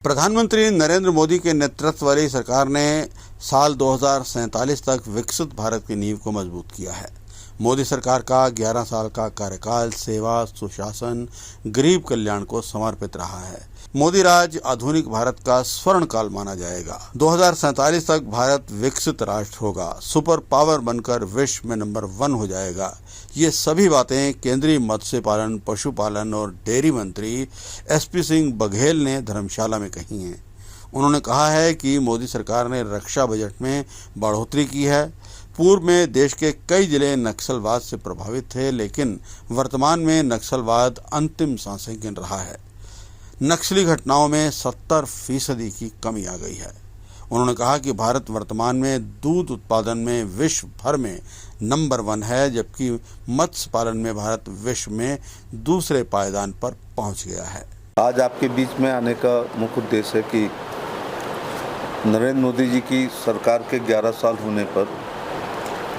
प्रधानमंत्री नरेंद्र मोदी के नेतृत्व वाली सरकार ने साल 2047 तक विकसित भारत की नींव को मजबूत किया है। मोदी सरकार का 11 साल का कार्यकाल सेवा, सुशासन, गरीब कल्याण को समर्पित रहा है। मोदी राज आधुनिक भारत का स्वर्ण काल माना जाएगा। 2047 तक भारत विकसित राष्ट्र होगा, सुपर पावर बनकर विश्व में नंबर 1 हो जाएगा। ये सभी बातें केंद्रीय मत्स्य पालन, पशुपालन और डेयरी मंत्री SP सिंह बघेल ने धर्मशाला में कही हैं। उन्होंने कहा है कि मोदी सरकार ने रक्षा बजट में बढ़ोतरी की है। पूर्व में देश के कई जिले नक्सलवाद से प्रभावित थे, लेकिन वर्तमान में नक्सलवाद अंतिम सांसें गिन रहा है। नक्सली घटनाओं में 70% की कमी आ गई है। उन्होंने कहा कि भारत वर्तमान में दूध उत्पादन में विश्व भर में नंबर 1 है, जबकि मत्स्य पालन में भारत विश्व में दूसरे पायदान पर पहुंच गया है। आज आपके बीच में आने का मुख्य उद्देश्य है कि नरेंद्र मोदी जी की सरकार के 11 साल होने पर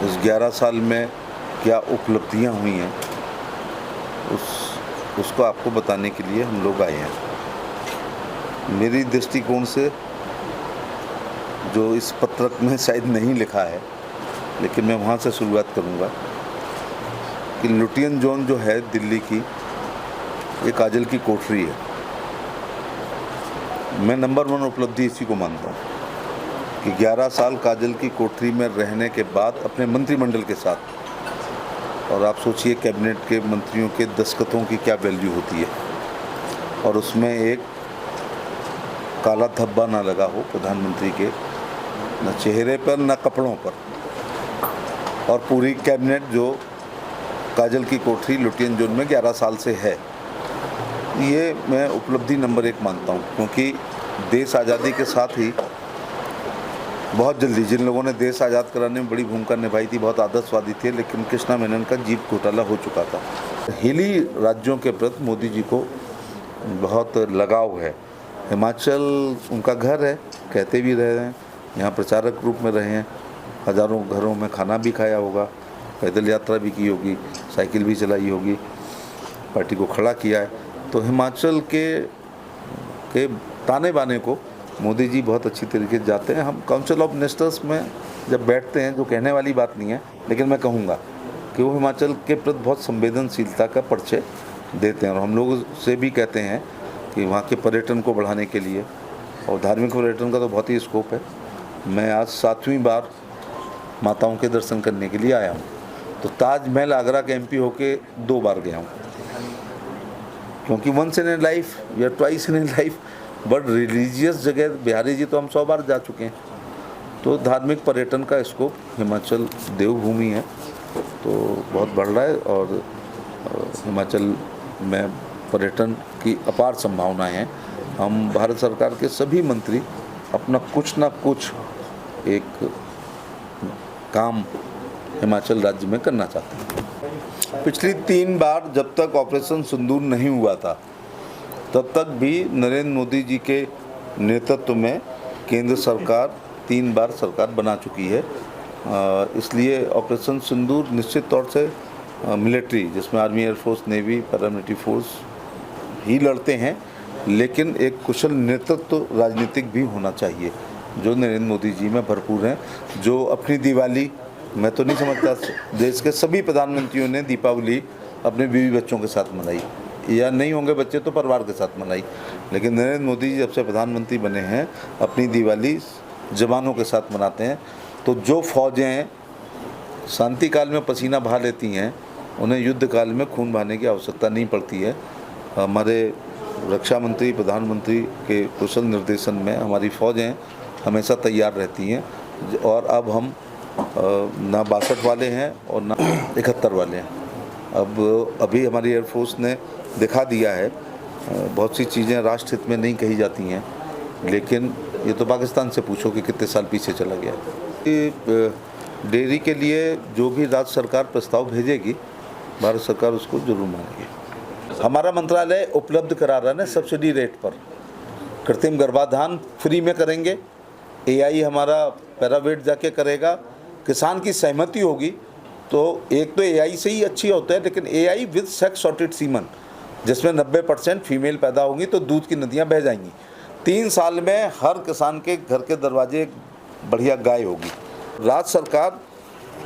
इस 11 साल में क्या उपलब्धियां हुई हैं उसको आपको बताने के लिए हम लोग आए हैं। मेरी दृष्टिकोण से जो इस पत्रक में शायद नहीं लिखा है, लेकिन मैं वहाँ से शुरुआत करूँगा कि लुटियन जोन जो है दिल्ली की, ये काजल की कोठरी है। मैं नंबर 1 उपलब्धि इसी को मानता हूँ कि 11 साल काजल की कोठरी में रहने के बाद अपने मंत्रिमंडल के साथ, और आप सोचिए कैबिनेट के मंत्रियों के दस्तखतों की क्या वैल्यू होती है, और उसमें एक काला धब्बा ना लगा हो प्रधानमंत्री के, न चेहरे पर न कपड़ों पर, और पूरी कैबिनेट जो काजल की कोठरी लुटियन जोन में 11 साल से है, ये मैं उपलब्धि नंबर 1 मानता हूँ। क्योंकि देश आज़ादी के साथ ही बहुत जल्दी जिन लोगों ने देश आज़ाद कराने में बड़ी भूमिका निभाई थी, बहुत आदर्शवादी थे, लेकिन कृष्णा मेनन का जीप घोटाला हो चुका था। हिली राज्यों के प्रति मोदी जी को बहुत लगाव है। हिमाचल उनका घर है, कहते भी रहे हैं, यहाँ प्रचारक रूप में रहे हैं, हज़ारों घरों में खाना भी खाया होगा, पैदल यात्रा भी की होगी, साइकिल भी चलाई होगी, पार्टी को खड़ा किया है। तो हिमाचल के ताने बाने को मोदी जी बहुत अच्छी तरीके से जाते हैं। हम काउंसिल ऑफ मिनिस्टर्स में जब बैठते हैं, जो कहने वाली बात नहीं है, लेकिन मैं कहूँगा कि वो हिमाचल के प्रति बहुत संवेदनशीलता का परिचय देते हैं। और हम लोग से भी कहते हैं कि वहाँ के पर्यटन को बढ़ाने के लिए, और धार्मिक पर्यटन का तो बहुत ही स्कोप है। मैं आज 7वीं बार माताओं के दर्शन करने के लिए आया हूँ। तो ताजमहल आगरा के MP होके 2 बार गया हूँ, क्योंकि वंस इन ए लाइफ या twice in A life, but religious जगह बिहारी जी तो हम 100 बार जा चुके हैं। तो धार्मिक पर्यटन का स्कोप हिमाचल देवभूमि है, तो बहुत बढ़ रहा है, और हिमाचल में पर्यटन की अपार संभावनाएं हैं। हम भारत सरकार के सभी मंत्री अपना कुछ ना कुछ एक काम हिमाचल राज्य में करना चाहते हैं। पिछली 3 बार जब तक ऑपरेशन सिंदूर नहीं हुआ था, तब तक भी नरेंद्र मोदी जी के नेतृत्व में केंद्र सरकार 3 बार सरकार बना चुकी है। इसलिए ऑपरेशन सिंदूर निश्चित तौर से मिलिट्री, जिसमें army, air force, navy, paramilitary force ही लड़ते हैं, लेकिन एक कुशल नेतृत्व राजनीतिक भी होना चाहिए, जो नरेंद्र मोदी जी में भरपूर हैं। जो अपनी दिवाली, मैं तो नहीं समझता देश के सभी प्रधानमंत्रियों ने दीपावली अपने बीवी बच्चों के साथ मनाई, या नहीं होंगे बच्चे तो परिवार के साथ मनाई, लेकिन नरेंद्र मोदी जी जब से प्रधानमंत्री बने हैं अपनी दिवाली जवानों के साथ मनाते हैं। तो जो फौजें शांति काल में पसीना बहा लेती हैं, उन्हें युद्ध काल में खून बहाने की आवश्यकता नहीं पड़ती है। हमारे रक्षा मंत्री, प्रधानमंत्री के कुशल निर्देशन में हमारी फ़ौजें हमेशा तैयार रहती हैं, और अब हम ना 62 वाले हैं और ना 71 वाले हैं। अब अभी हमारी एयरफोर्स ने दिखा दिया है, बहुत सी चीज़ें राष्ट्र हित में नहीं कही जाती हैं, लेकिन ये तो पाकिस्तान से पूछो कि कितने साल पीछे चला गया। डेयरी के लिए जो भी राज्य सरकार प्रस्ताव भेजेगी, भारत सरकार उसको जरूर मानेगी। हमारा मंत्रालय उपलब्ध करा रहा है सब्सिडी रेट पर, कृत्रिम गर्भाधान फ्री में करेंगे, AI हमारा पैरावेट जाके करेगा, किसान की सहमति होगी तो एक तो AI से ही अच्छी होता है, लेकिन AI with sex sorted semen, जिसमें 90% फीमेल पैदा होंगी तो दूध की नदियाँ बह जाएंगी। 3 साल में हर किसान के घर के दरवाजे एक बढ़िया गाय होगी। राज्य सरकार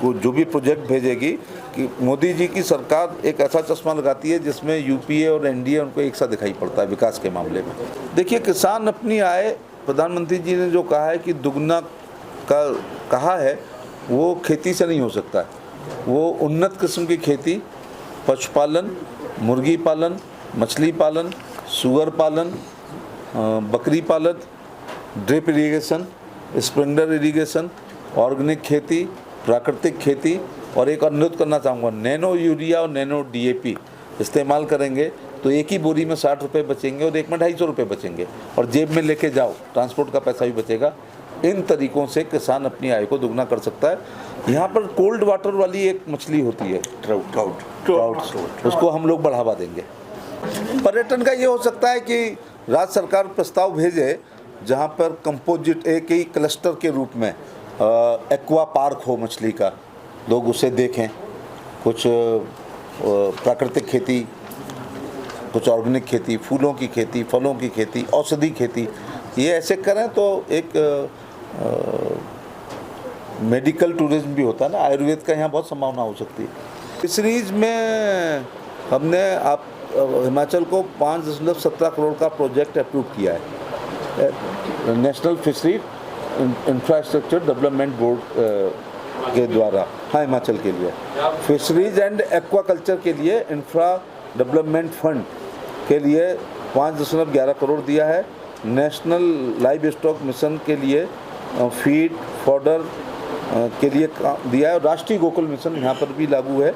को जो भी प्रोजेक्ट भेजेगी कि मोदी जी की सरकार एक ऐसा चश्मा लगाती है जिसमें यूपीए और एनडीए उनको एक सा दिखाई पड़ता है विकास के मामले में। देखिए, किसान अपनी आय, प्रधानमंत्री जी ने जो कहा है कि दुगना का कहा है, वो खेती से नहीं हो सकता है। वो उन्नत किस्म की खेती, पशुपालन, मुर्गी पालन, मछली पालन, सुअर पालन, बकरी पालन, drip irrigation, sprinkler irrigation, organic खेती, प्राकृतिक खेती, और एक अनुरोध करना चाहूँगा, नैनो यूरिया और नैनो डीएपी इस्तेमाल करेंगे तो एक ही बोरी में 60 रुपये बचेंगे और एक में 250 रुपये बचेंगे, और जेब में लेके जाओ, ट्रांसपोर्ट का पैसा भी बचेगा। इन तरीक़ों से किसान अपनी आय को दुगना कर सकता है। यहाँ पर कोल्ड वाटर वाली एक मछली होती है, ट्राउट, उसको हम लोग बढ़ावा देंगे। पर्यटन का ये हो सकता है कि राज्य सरकार प्रस्ताव भेजे जहाँ पर कंपोजिट एक ही क्लस्टर के रूप में एक्वा पार्क हो मछली का, लोग उसे देखें। कुछ प्राकृतिक खेती, कुछ ऑर्गेनिक खेती, फूलों की खेती, फलों की खेती, औषधि खेती, ये ऐसे करें तो एक मेडिकल टूरिज्म भी होता है ना, आयुर्वेद का यहाँ बहुत संभावना हो सकती है। फिशरीज में हमने हिमाचल को 5.17 करोड़ का प्रोजेक्ट अप्रूव किया है national fishery infrastructure development board के द्वारा। हाँ, हिमाचल के लिए फिशरीज एंड एक्वाकल्चर के लिए इंफ्रा डेवलपमेंट फंड के लिए 5.11 करोड़ दिया है। नेशनल लाइव स्टॉक मिशन के लिए फीड फॉडर के लिए दिया है। राष्ट्रीय गोकुल मिशन यहाँ पर भी लागू है,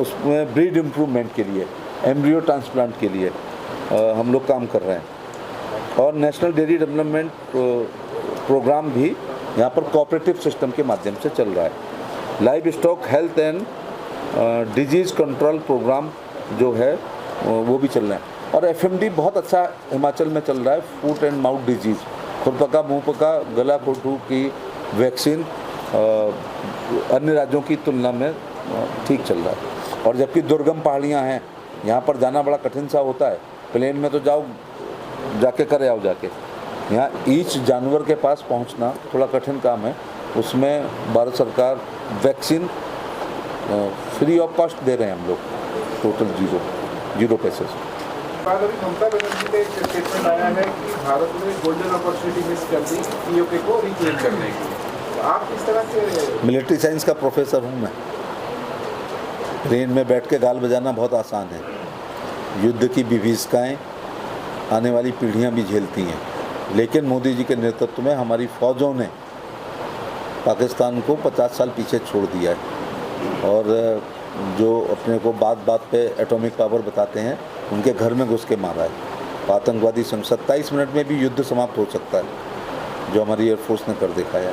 उसमें ब्रीड इम्प्रूवमेंट के लिए, एम्ब्रियो ट्रांसप्लांट के लिए हम लोग काम कर रहे हैं। और नेशनल डेयरी डेवलपमेंट प्रोग्राम भी यहाँ पर कोऑपरेटिव सिस्टम के माध्यम से चल रहा है। Livestock health and disease control programme जो है वो भी चल रहा है। और एफएमडी बहुत अच्छा हिमाचल में चल रहा है। फूट एंड माउथ डिजीज़, खुरपका, मुंहपका, गला घोटू की वैक्सीन अन्य राज्यों की तुलना में ठीक चल रहा है। और जबकि दुर्गम पहाड़ियाँ हैं, यहाँ पर जाना बड़ा कठिन सा होता है। प्लेन में तो जाओ, जाके करे आओ जाके, यहाँ ईच जानवर के पास पहुँचना थोड़ा कठिन काम है। उसमें भारत सरकार वैक्सीन फ्री ऑफ कॉस्ट दे रहे हैं हम लोग, टोटल जीरो पैसे से। अभी ममता बनर्जी का एक स्टेटमेंट आया है कि भारत ने गोल्डन अपॉर्चुनिटी मिस कर दी पीओके को रिक्लेम करने की। तो आप किस तरह से? मिलिट्री साइंस का प्रोफेसर हूँ मैं। ट्रेन में बैठ के गाल बजाना बहुत आसान है। युद्ध की विभीषिकाएँ आने वाली पीढ़ियाँ भी झेलती हैं, लेकिन मोदी जी के नेतृत्व में हमारी फ़ौजों ने पाकिस्तान को 50 साल पीछे छोड़ दिया है। और जो अपने को बात बात पे एटॉमिक पावर बताते हैं, उनके घर में घुस के मारा है। आतंकवादी संग 27 मिनट में भी युद्ध समाप्त हो सकता है, जो हमारी एयरफोर्स ने कर दिखाया।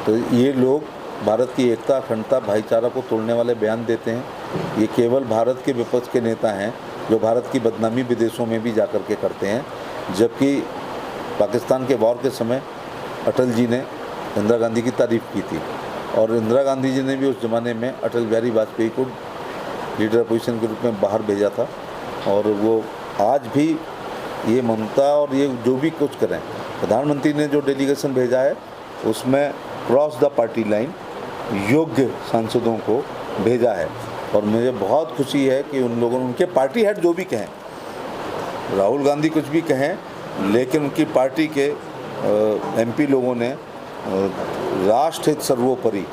तो ये लोग भारत की एकता, अखंडता, भाईचारा को तोड़ने वाले बयान देते हैं। ये केवल भारत के विपक्ष के नेता हैं जो भारत की बदनामी विदेशों में भी जा कर के करते हैं। जबकि पाकिस्तान के वॉर के समय अटल जी ने इंदिरा गांधी की तारीफ़ की थी, और इंदिरा गांधी जी ने भी उस ज़माने में अटल बिहारी वाजपेयी को लीडर अपोजिशन के रूप में बाहर भेजा था। और वो आज भी ये ममता और ये जो भी कुछ करें, प्रधानमंत्री ने जो डेलीगेशन भेजा है उसमें क्रॉस द पार्टी लाइन योग्य सांसदों को भेजा है। और मुझे बहुत खुशी है कि उन लोगों ने, उनके पार्टी हेड जो भी कहें, राहुल गांधी कुछ भी कहें, लेकिन उनकी पार्टी के एमपी लोगों ने राष्ट्रहित सर्वोपरि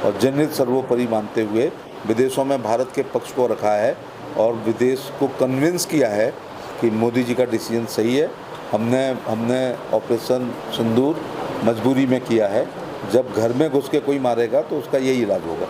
और जनहित सर्वोपरि मानते हुए विदेशों में भारत के पक्ष को रखा है और विदेश को कन्विंस किया है कि मोदी जी का डिसीजन सही है। हमने ऑपरेशन सिंदूर मजबूरी में किया है। जब घर में घुस के कोई मारेगा तो उसका यही इलाज होगा।